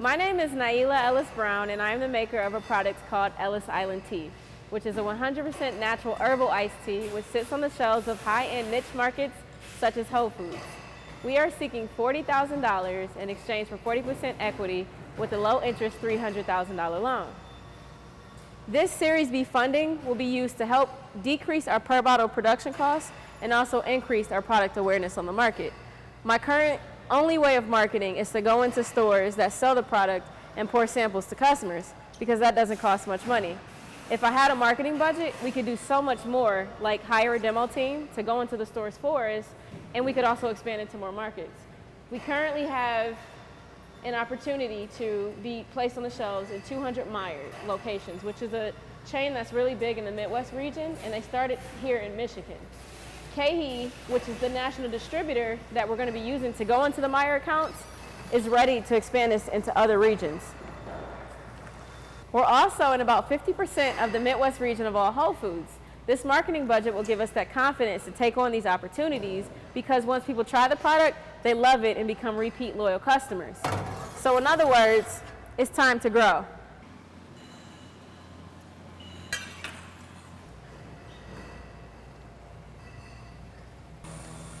My name is Naila Ellis Brown, and I am the maker of a product called Ellis Island Tea, which is a 100% natural herbal iced tea which sits on the shelves of high-end niche markets such as Whole Foods. We are seeking $40,000 in exchange for 40% equity with a low-interest $300,000 loan. This Series B funding will be used to help decrease our per bottle production costs and also increase our product awareness on the market. My current only way of marketing is to go into stores that sell the product and pour samples to customers because that doesn't cost much money. If I had a marketing budget, we could do so much more, like hire a demo team to go into the stores for us, and we could also expand into more markets. We currently have an opportunity to be placed on the shelves in 200 Meijer locations, which is a chain that's really big in the Midwest region, and they started here in Michigan. KeHE, which is the national distributor that we're going to be using to go into the Meijer accounts, is ready to expand this into other regions. We're also in about 50% of the Midwest region of all Whole Foods. This marketing budget will give us that confidence to take on these opportunities because once people try the product, they love it and become repeat loyal customers. So in other words, it's time to grow.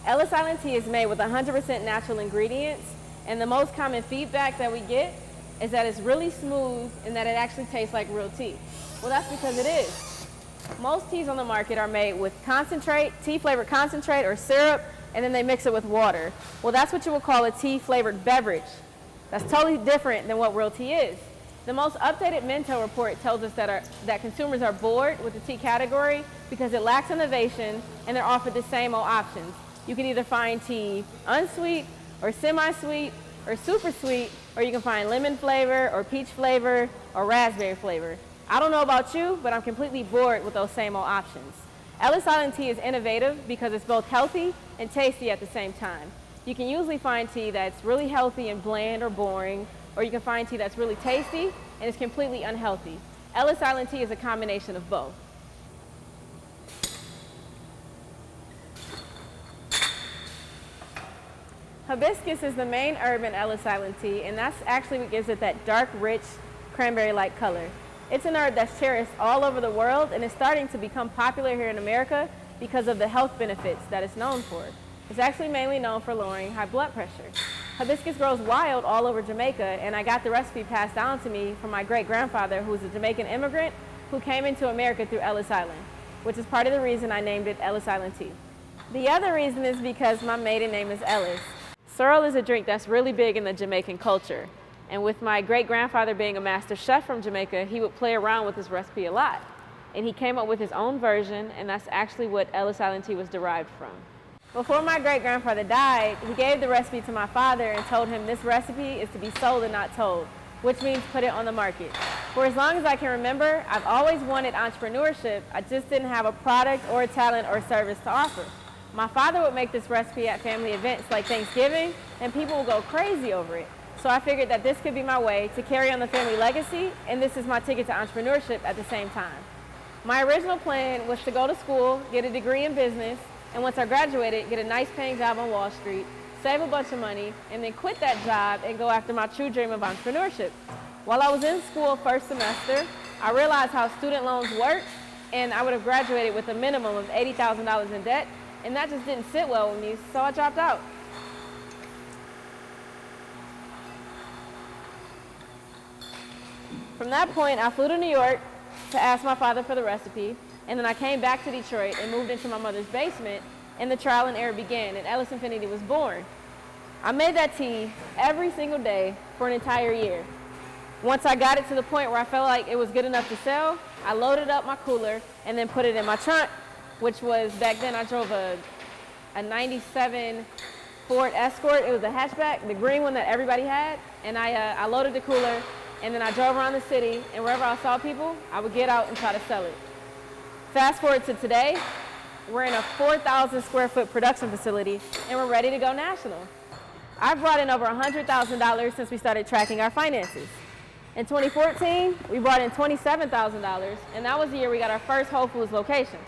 Ellis Island Tea is made with 100% natural ingredients, and the most common feedback that we get is that it's really smooth and that it actually tastes like real tea. Well, that's because it is. Most teas on the market are made with concentrate, tea-flavored concentrate or syrup, and then they mix it with water. Well, that's what you would call a tea-flavored beverage. That's totally different than what real tea is. The most updated Minto report tells us that consumers are bored with the tea category because it lacks innovation and they're offered the same old options. You can either find tea unsweet or semi-sweet or super sweet, or you can find lemon flavor or peach flavor or raspberry flavor. I don't know about you, but I'm completely bored with those same old options. Ellis Island Tea is innovative because it's both healthy and tasty at the same time. You can usually find tea that's really healthy and bland or boring, or you can find tea that's really tasty and is completely unhealthy. Ellis Island Tea is a combination of both. Hibiscus is the main herb in Ellis Island Tea, and that's actually what gives it that dark, rich, cranberry-like color. It's an herb that's cherished all over the world and is starting to become popular here in America because of the health benefits that it's known for. It's actually mainly known for lowering high blood pressure. Hibiscus grows wild all over Jamaica, and I got the recipe passed down to me from my great-grandfather, who was a Jamaican immigrant who came into America through Ellis Island, which is part of the reason I named it Ellis Island Tea. The other reason is because my maiden name is Ellis. Sorrel is a drink that's really big in the Jamaican culture. And with my great-grandfather being a master chef from Jamaica, he would play around with this recipe a lot. And he came up with his own version, and that's actually what Ellis Island Tea was derived from. Before my great-grandfather died, he gave the recipe to my father and told him this recipe is to be sold and not told, which means put it on the market. For as long as I can remember, I've always wanted entrepreneurship. I just didn't have a product or a talent or service to offer. My father would make this recipe at family events like Thanksgiving, and people would go crazy over it. So I figured that this could be my way to carry on the family legacy, and this is my ticket to entrepreneurship at the same time. My original plan was to go to school, get a degree in business, and once I graduated, get a nice paying job on Wall Street, save a bunch of money, and then quit that job and go after my true dream of entrepreneurship. While I was in school first semester, I realized how student loans work, and I would have graduated with a minimum of $80,000 in debt, and that just didn't sit well with me, so I dropped out. From that point, I flew to New York to ask my father for the recipe, and then I came back to Detroit and moved into my mother's basement, and the trial and error began, and EllisInfinity was born. I made that tea every single day for an entire year. Once I got it to the point where I felt like it was good enough to sell, I loaded up my cooler and then put it in my trunk, which was, back then I drove a 97 Ford Escort. It was a hatchback, the green one that everybody had, and I loaded the cooler, and then I drove around the city, and wherever I saw people, I would get out and try to sell it. Fast forward to today, we're in a 4,000 square foot production facility, and we're ready to go national. I've brought in over $100,000 since we started tracking our finances. In 2014, we brought in $27,000, and that was the year we got our first Whole Foods location.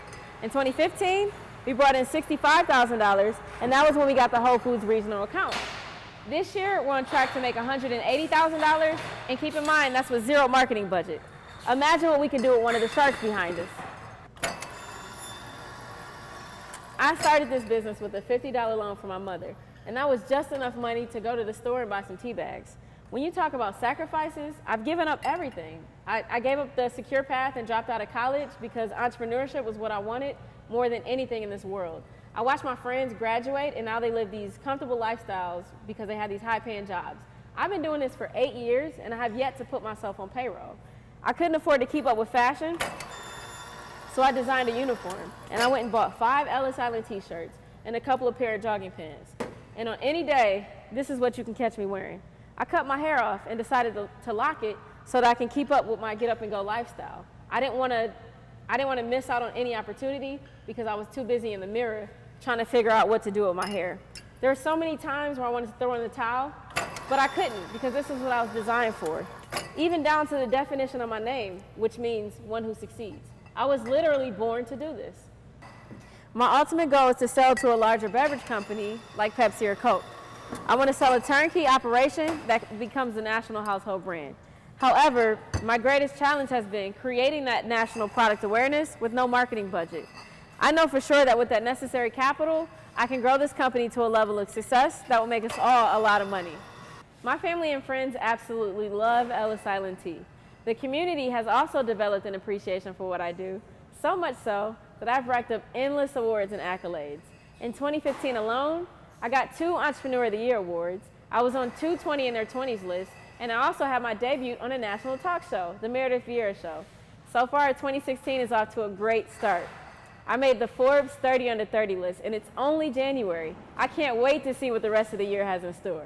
In 2015, we brought in $65,000, and that was when we got the Whole Foods regional account. This year, we're on track to make $180,000, and keep in mind, that's with zero marketing budget. Imagine what we can do with one of the sharks behind us. I started this business with a $50 loan from my mother, and that was just enough money to go to the store and buy some tea bags. When you talk about sacrifices, I've given up everything. I gave up the secure path and dropped out of college because entrepreneurship was what I wanted more than anything in this world. I watched my friends graduate, and now they live these comfortable lifestyles because they have these high-paying jobs. I've been doing this for 8 years, and I have yet to put myself on payroll. I couldn't afford to keep up with fashion, so I designed a uniform, and I went and bought 5 Ellis Island t-shirts and a couple of pair of jogging pants. And on any day, this is what you can catch me wearing. I cut my hair off and decided to lock it so that I can keep up with my get up and go lifestyle. I didn't want to miss out on any opportunity because I was too busy in the mirror trying to figure out what to do with my hair. There were so many times where I wanted to throw in the towel, but I couldn't because this is what I was designed for. Even down to the definition of my name, which means one who succeeds. I was literally born to do this. My ultimate goal is to sell to a larger beverage company like Pepsi or Coke. I want to sell a turnkey operation that becomes a national household brand. However, my greatest challenge has been creating that national product awareness with no marketing budget. I know for sure that with that necessary capital, I can grow this company to a level of success that will make us all a lot of money. My family and friends absolutely love Ellis Island tea. The community has also developed an appreciation for what I do, so much so that I've racked up endless awards and accolades. In 2015 alone, I got 2 Entrepreneur of the Year awards. I was on 2 20 in their 20s list, and I also had my debut on a national talk show, The Meredith Vieira Show. So far, 2016 is off to a great start. I made the Forbes 30 under 30 list, and it's only January. I can't wait to see what the rest of the year has in store.